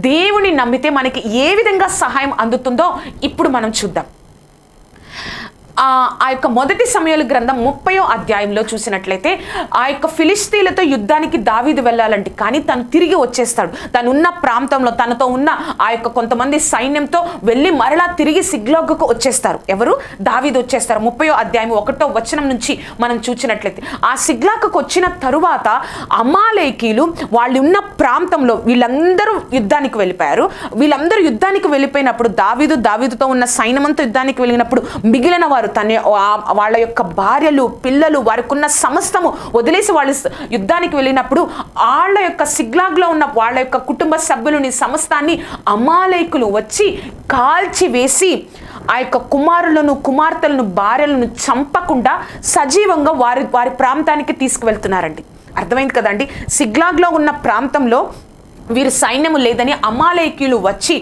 దేవుని నమ్మితే మనకి ఏ విధంగా సహాయం అందుతుందో ఇప్పుడు మనం చూద్దాం. ఆ యొక్క మొదటి సమూయేలు గ్రంథం 30వ అధ్యాయంలో చూసినట్లయితే ఆ యొక్క ఫిలిష్తీయులతో యుద్ధానికి దావీదు వెళ్ళాలండి, కానీ తను తిరిగి వచ్చేస్తాడు. తను ఉన్న ప్రాంతంలో తనతో ఉన్న ఆ యొక్క కొంతమంది సైన్యంతో వెళ్ళి మరలా తిరిగి సిగ్లాగుకు వచ్చేస్తారు. ఎవరు? దావీదు వచ్చేస్తారు. 30వ అధ్యాయం 1వ వచనం నుంచి మనం చూసినట్లయితే ఆ సిగ్లాగుకు వచ్చిన తరువాత అమాలేకీలు వాళ్ళు ఉన్న ప్రాంతంలో వీళ్ళందరూ యుద్ధానికి వెళ్ళిపోయారు. వీళ్ళందరూ యుద్ధానికి వెళ్ళిపోయినప్పుడు దావీదుతో ఉన్న సైన్యమంతా యుద్ధానికి వెళ్ళినప్పుడు మిగిలిన వారు వాళ్ళ యొక్క భార్యలు, పిల్లలు, వారికి ఉన్న సమస్తము వదిలేసి వాళ్ళు యుద్ధానికి వెళ్ళినప్పుడు వాళ్ళ యొక్క సిగ్లాగ్లో ఉన్న వాళ్ళ యొక్క కుటుంబ సభ్యులని సమస్తాన్ని అమాలేకులు వచ్చి కాల్చి వేసి ఆ యొక్క కుమారులను, కుమార్తెలను, భార్యలను చంపకుండా సజీవంగా వారి ప్రాంతానికి తీసుకువెళ్తున్నారండి. అర్థమైంది కదండి? సిగ్లాగ్లో ఉన్న ప్రాంతంలో వీరి సైన్యము లేదని అమాలేకీయులు వచ్చి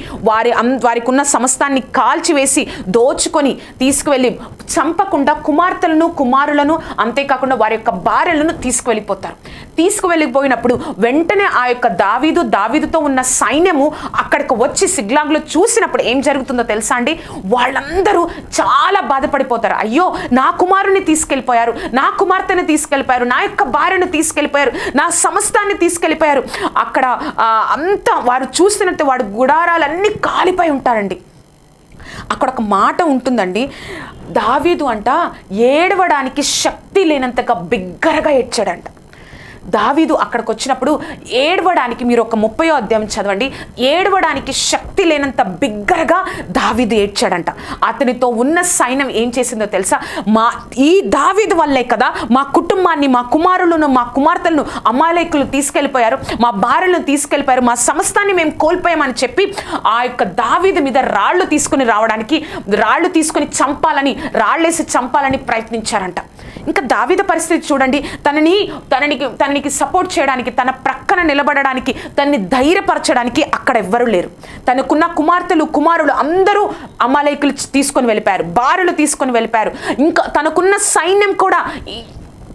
వారికి ఉన్న సమస్తాన్ని కాల్చివేసి దోచుకొని తీసుకువెళ్ళి చంపకుండా కుమార్తెలను, కుమారులను, అంతేకాకుండా వారి యొక్క భార్యలను తీసుకువెళ్ళిపోతారు. తీసుకువెళ్ళిపోయినప్పుడు వెంటనే ఆ యొక్క దావీదుతో ఉన్న సైన్యము అక్కడికి వచ్చి సిగ్లాగ్లో చూసినప్పుడు ఏం జరుగుతుందో తెలుసా అండి? వాళ్ళందరూ చాలా బాధపడిపోతారు. అయ్యో, నా కుమారుని తీసుకెళ్ళిపోయారు, నా కుమార్తెని తీసుకెళ్ళిపోయారు, నా యొక్క భార్యను తీసుకెళ్ళిపోయారు, నా సమస్తాన్ని తీసుకెళ్ళిపోయారు. అక్కడ అంతా వారు చూసినట్టు వాడి గుడారాలన్నీ కాలిపోయి ఉంటారండి. అక్కడ ఒక మాట ఉంటుందండి, దావీదు అంట ఏడవడానికి శక్తి లేనంతగా బిగ్గరగా ఏడ్చాడంట. దావీదు అక్కడికి వచ్చినప్పుడు ఏడవడానికి, మీరు ఒక 30వ అధ్యాయం చదవండి, ఏడవడానికి శక్తి లేనంత బిగ్గరగా దావీదు ఏడ్చాడంట. అతనితో ఉన్న సైన్యం ఏం చేసిందో తెలుసా? ఈ దావీదు వల్లే కదా మా కుటుంబాన్ని, మా కుమారులను, మా కుమార్తెలను అమాలేకులు తీసుకెళ్ళిపోయారు, మా భార్యలను తీసుకెళ్ళిపోయారు, మా సమస్తాన్ని మేము కోల్పోయామని చెప్పి ఆ యొక్క దావీదు మీద రాళ్ళు తీసుకొని రాళ్ళేసి చంపాలని ప్రయత్నించారంట. ఇంకా దావీదు పరిస్థితి చూడండి. తననికి సపోర్ట్ చేయడానికి, తన ప్రక్కన నిలబడడానికి, తనని ధైర్యపరచడానికి అక్కడ ఎవ్వరూ లేరు. తనకున్న కుమార్తెలు, కుమారులు అందరూ అమాలేకులు తీసుకొని వెళ్ళిపోయారు, భార్యలు తీసుకొని వెళ్ళిపోయారు. ఇంకా తనకున్న సైన్యం కూడా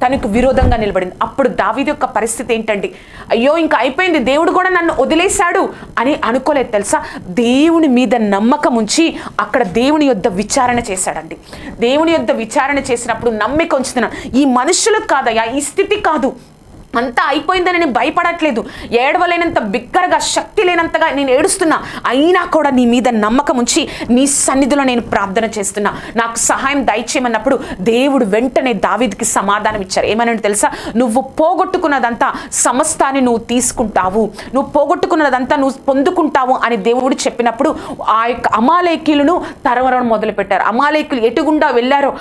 తనకు విరోధంగా నిలబడింది. అప్పుడు దావీదు యొక్క పరిస్థితి ఏంటండి? అయ్యో, ఇంకా అయిపోయింది, దేవుడు కూడా నన్ను వదిలేశాడు అని అనుకోలేదు తెలుసా? దేవుని మీద నమ్మకం ఉంచి అక్కడ దేవుని యొద్ద విచారణ చేశాడండి. దేవుని యొద్ద విచారణ చేసినప్పుడు నమ్మిక ఉంచుతున్నాను, ఈ మనుషులకు కాదయ్యా, ఈ స్థితి కాదు, అంతా అయిపోయిందని నేను భయపడట్లేదు, ఏడవలేనంత బిగ్గరగా, శక్తి లేనంతగా నేను ఏడుస్తున్నా, అయినా కూడా నీ మీద నమ్మకం ఉంచి నీ సన్నిధిలో నేను ప్రార్థన చేస్తున్నా, నాకు సహాయం దయచేయమన్నప్పుడు దేవుడు వెంటనే దావీదుకి సమాధానం ఇచ్చారు. ఏమని తెలుసా? నువ్వు పోగొట్టుకున్నదంతా సమస్తాన్ని నువ్వు తీసుకుంటావు, నువ్వు పోగొట్టుకున్నదంతా నువ్వు పొందుకుంటావు అని దేవుడు చెప్పినప్పుడు ఆ యొక్క అమాలేకీయులను తరవడం మొదలుపెట్టారు. అమాలేకీయులు ఎటుగుండా వెళ్ళారో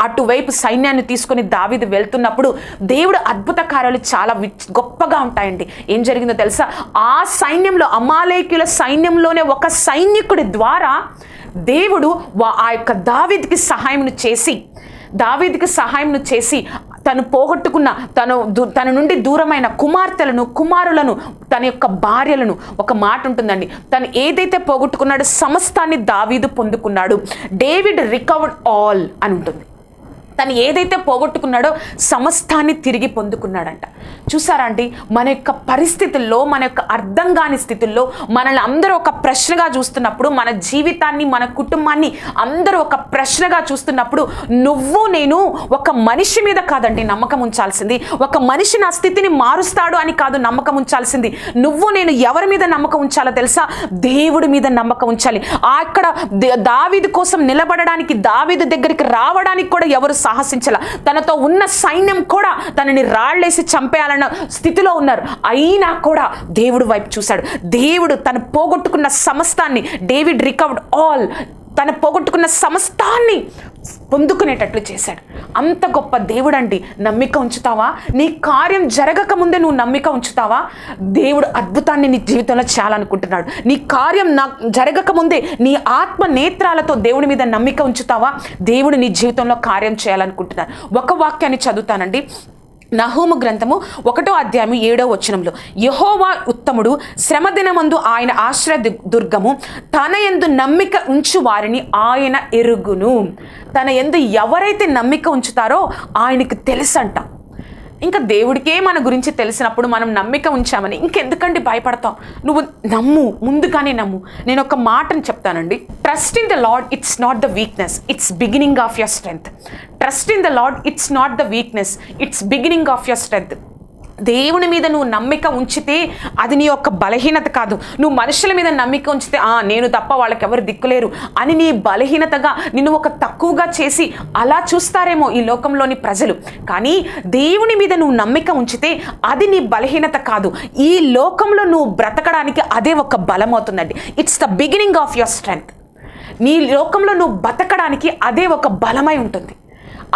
అటువైపు సైన్యాన్ని తీసుకొని దావీదు వెళ్తున్నప్పుడు దేవుడు అద్భుత కార్యాలు చాలా గొప్పగా ఉంటాయండి. ఏం జరిగిందో తెలుసా? ఆ సైన్యంలో, అమాలేకీయుల సైన్యంలోనే ఒక సైనికుడి ద్వారా దేవుడు ఆ యొక్క దావీదుకి సహాయం చేసి తను పోగొట్టుకున్న, తన నుండి దూరమైన కుమార్తెలను, కుమారులను, తన యొక్క భార్యలను, ఒక మాట ఉంటుందండి, తను ఏదైతే పోగొట్టుకున్నాడో సమస్తాన్ని దావీదు పొందుకున్నాడు. డేవిడ్ రికవర్డ్ ఆల్ అని ఉంటుంది. తను ఏదైతే పోగొట్టుకున్నాడో సమస్తాన్ని తిరిగి పొందుకున్నాడంట. చూసారా అండి? మన యొక్క పరిస్థితుల్లో, మన యొక్క అర్థం కాని స్థితుల్లో మనల్ని అందరూ ఒక ప్రశ్నగా చూస్తున్నప్పుడు, మన జీవితాన్ని, మన కుటుంబాన్ని అందరూ ఒక ప్రశ్నగా చూస్తున్నప్పుడు, నేను ఒక మనిషి మీద కాదండి నమ్మకం ఉంచాల్సింది, ఒక మనిషి నా స్థితిని మారుస్తాడు అని కాదు నమ్మకం ఉంచాల్సింది. నేను ఎవరి మీద నమ్మకం ఉంచాలో తెలుసా? దేవుడి మీద నమ్మకం ఉంచాలి. అక్కడ దావీదు కోసం నిలబడడానికి, దావీదు దగ్గరికి రావడానికి కూడా ఎవరు సాహసించాల. తనతో ఉన్న సైన్యం కూడా తనని రాళ్ళేసి చంపేయాలన్న స్థితిలో ఉన్నారు. అయినా కూడా దేవుడు వైపు చూశాడు. దేవుడు తను పోగొట్టుకున్న సమస్తాన్ని, డేవిడ్ రికవర్డ్ ఆల్, తను పోగొట్టుకున్న సమస్తాన్ని పొందుకునేటట్లు చేశాడు. అంత గొప్ప దేవుడు అండి. నమ్మిక ఉంచుతావా? నీ కార్యం జరగక ముందే నువ్వు నమ్మిక ఉంచుతావా? దేవుడు అద్భుతాన్ని నీ జీవితంలో చేయాలనుకుంటున్నాడు. నీ కార్యం జరగక ముందే నీ ఆత్మ నేత్రాలతో దేవుని మీద నమ్మిక ఉంచుతావా? దేవుడు నీ జీవితంలో కార్యం చేయాలనుకుంటున్నాడు. ఒక వాక్యాన్ని చదువుతానండి. నహూము గ్రంథము 1వ అధ్యాయం 7వ వచనంలో, యెహోవా ఉత్తముడు, శ్రమదినమందు ఆయన ఆశ్రయ దుర్గము, తన యందు నమ్మిక ఉంచు వారిని ఆయన ఎరుగును. తన యందు ఎవరైతే నమ్మిక ఉంచుతారో ఆయనకు తెలుసంట. ఇంకా దేవుడికే మన గురించి తెలిసినప్పుడు మనం నమ్మిక ఉంచామని ఇంకెందుకండి భయపడతావు? నువ్వు నమ్ము, ముందుగానే నమ్ము. నేను ఒక మాటను చెప్తానండి. Trust in the lord it's not the weakness, it's beginning of your strength. Trust in the lord it's not the weakness, it's beginning of your strength. దేవుని మీద నువ్వు నమ్మిక ఉంచితే అది నీ యొక్క బలహీనత కాదు. నువ్వు మనుషుల మీద నమ్మిక ఉంచితే నేను తప్ప వాళ్ళకి ఎవరు దిక్కులేరు అని నీ బలహీనతగా నిన్ను ఒక తక్కువగా చేసి అలా చూస్తారేమో ఈ లోకంలోని ప్రజలు. కానీ దేవుని మీద నువ్వు నమ్మిక ఉంచితే అది నీ బలహీనత కాదు. ఈ లోకంలో నువ్వు బ్రతకడానికి అదే ఒక బలం అవుతుందండి. It's the beginning of your strength. నీ లోకంలో నువ్వు బతకడానికి అదే ఒక బలమై ఉంటుంది.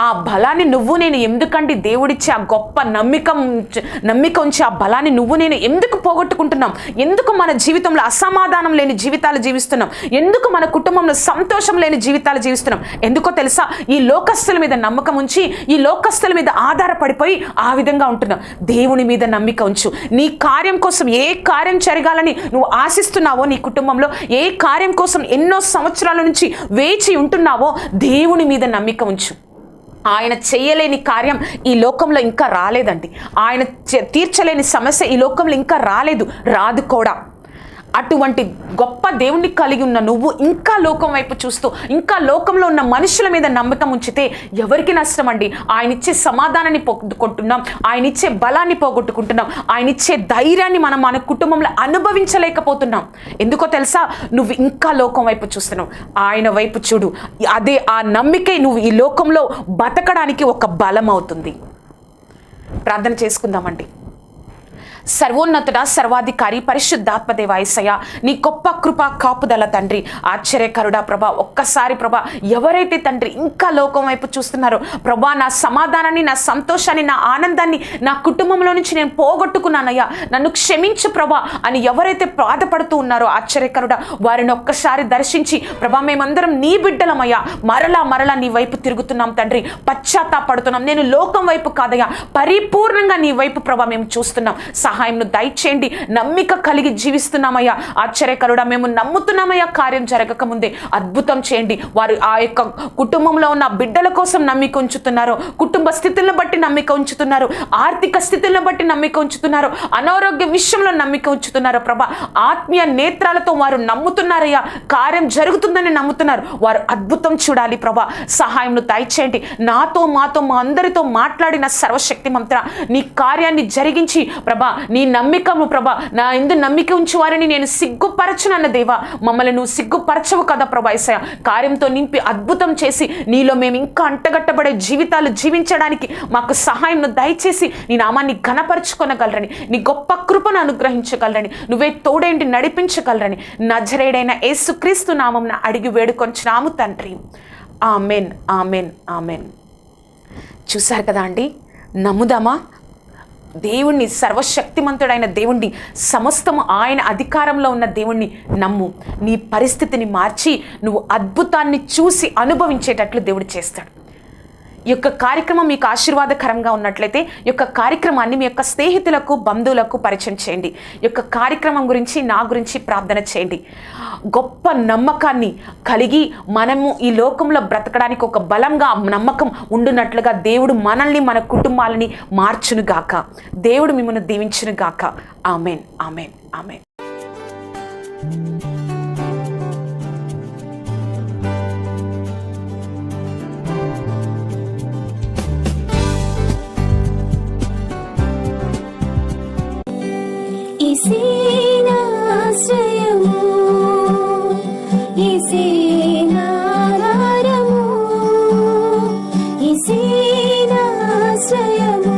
ఆ బలాన్ని నువ్వు నేను ఎందుకండి దేవుడిచ్చే ఆ గొప్ప నమ్మిక ఉంచి ఆ బలాన్ని నువ్వు నేను ఎందుకు పోగొట్టుకుంటున్నాం? ఎందుకు మన జీవితంలో అసమాధానం లేని జీవితాలు జీవిస్తున్నాం? ఎందుకు మన కుటుంబంలో సంతోషం లేని జీవితాలు జీవిస్తున్నాం? ఎందుకో తెలుసా? ఈ లోకస్తుల మీద నమ్మకం ఉంచి ఈ లోకస్తుల మీద ఆధారపడిపోయి ఆ విధంగా ఉంటున్నాం. దేవుని మీద నమ్మిక ఉంచు. నీ కార్యం కోసం ఏ కార్యం జరగాలని నువ్వు ఆశిస్తున్నావో, నీ కుటుంబంలో ఏ కార్యం కోసం ఎన్నో సంవత్సరాల నుంచి వేచి ఉంటున్నావో దేవుని మీద నమ్మిక ఉంచు. ఆయన చేయలేని కార్యం ఈ లోకంలో ఇంకా రాలేదండి. ఆయన తీర్చలేని సమస్య ఈ లోకంలో ఇంకా రాదు కూడా. అటువంటి గొప్ప దేవుణ్ణి కలిగి ఉన్న నువ్వు ఇంకా లోకం వైపు చూస్తూ ఇంకా లోకంలో ఉన్న మనుషుల మీద నమ్మకం ఉంచితే ఎవరికి నష్టం అండి? ఆయన ఇచ్చే సమాధానాన్ని పోగొట్టుకుంటున్నాం, ఆయన ఇచ్చే బలాన్ని పోగొట్టుకుంటున్నాం, ఆయన ఇచ్చే ధైర్యాన్ని మనం మన కుటుంబంలో అనుభవించలేకపోతున్నాం. ఎందుకో తెలుసా? నువ్వు ఇంకా లోకం వైపు చూస్తున్నావు. ఆయన వైపు చూడు. అదే ఆ నమ్మికే నువ్వు ఈ లోకంలో బతకడానికి ఒక బలం అవుతుంది. ప్రార్థన చేసుకుందామండి. సర్వోన్నతుడా, సర్వాధికారి, పరిశుద్ధాత్మదేవ యేసయ్య, నీ గొప్ప కృప కాపుదల తండ్రి, ఆశ్చర్యకరుడా ప్రభా, ఒక్కసారి ప్రభా ఎవరైతే తండ్రి ఇంకా లోకం వైపు చూస్తున్నారో ప్రభా, నా సమాధానాన్ని, నా సంతోషాన్ని, నా ఆనందాన్ని నా కుటుంబంలో నుంచి నేను పోగొట్టుకున్నానయ్యా, నన్ను క్షమించు ప్రభా అని ఎవరైతే బాధపడుతూ ఉన్నారో ఆశ్చర్యకరుడా, వారిని ఒక్కసారి దర్శించి ప్రభా మేమందరం నీ బిడ్డలమయ్యా, మరలా నీ వైపు తిరుగుతున్నాం తండ్రి, పశ్చాత్తాపడుతున్నాం. నేను లోకం వైపు కాదయ్యా, పరిపూర్ణంగా నీ వైపు ప్రభా మేము చూస్తున్నాం. సహాయంను దయచేయండి. నమ్మిక కలిగి జీవిస్తున్నామయ్యా. ఆశ్చర్యకరుడా, మేము నమ్ముతున్నామయ్యా. కార్యం జరగక ముందే అద్భుతం చేయండి. వారు ఆ యొక్క కుటుంబంలో ఉన్న బిడ్డల కోసం నమ్మిక ఉంచుతున్నారు, కుటుంబ స్థితులను బట్టి నమ్మిక ఉంచుతున్నారు, ఆర్థిక స్థితులను బట్టి నమ్మిక ఉంచుతున్నారు, అనారోగ్య విషయంలో నమ్మిక ఉంచుతున్నారు ప్రభా. ఆత్మీయ నేత్రాలతో వారు నమ్ముతున్నారయ్యా. కార్యం జరుగుతుందని నమ్ముతున్నారు. వారు అద్భుతం చూడాలి ప్రభా. సహాయంను దయచేయండి. నాతో మాతో మా అందరితో మాట్లాడిన సర్వశక్తి మంత్ర నీ కార్యాన్ని జరిగించి ప్రభా, నీ నమ్మికము ప్రభా, నా ఎందు నమ్మిక ఉంచి వారిని నేను సిగ్గుపరచునన్న దేవా, మమ్మల్ని నువ్వు సిగ్గుపరచవు కదా ప్రభా. యేసయ్య, కార్యంతో నింపి అద్భుతం చేసి నీలో మేము ఇంకా అంటగట్టబడే జీవితాలు జీవించడానికి మాకు సహాయంను దయచేసి నీ నామాన్ని ఘనపరచుకొనగలరని, నీ గొప్ప కృపను అనుగ్రహించగలరని, నువ్వే తోడేంటి నడిపించగలరని నజరేయుడైన యేసుక్రీస్తు నామమున అడిగి వేడుకొంచున్నాము తండ్రి. Amen, amen, amen. చూశారు కదా అండి, నమ్ముదామా? దేవుణ్ణి, సర్వశక్తిమంతుడైన దేవుణ్ణి, సమస్తము ఆయన అధికారంలో ఉన్న దేవుణ్ణి నమ్ము. నీ పరిస్థితిని మార్చి నువ్వు అద్భుతాన్ని చూసి అనుభవించేటట్లు దేవుడు చేస్తాడు. ఈ యొక్క కార్యక్రమం మీకు ఆశీర్వాదకరంగా ఉన్నట్లయితే ఈ యొక్క కార్యక్రమాన్ని మీ యొక్క స్నేహితులకు, బంధువులకు పరిచయం చేయండి. ఈ యొక్క కార్యక్రమం గురించి, నా గురించి ప్రార్థన చేయండి. గొప్ప నమ్మకాన్ని కలిగి మనము ఈ లోకంలో బ్రతకడానికి ఒక బలంగా నమ్మకం ఉండునట్లుగా దేవుడు మనల్ని, మన కుటుంబాలని మార్చునుగాక. దేవుడు మిమ్మల్ని దీవించునుగాక. Amen, amen, amen. ఈశీనాశ్రయము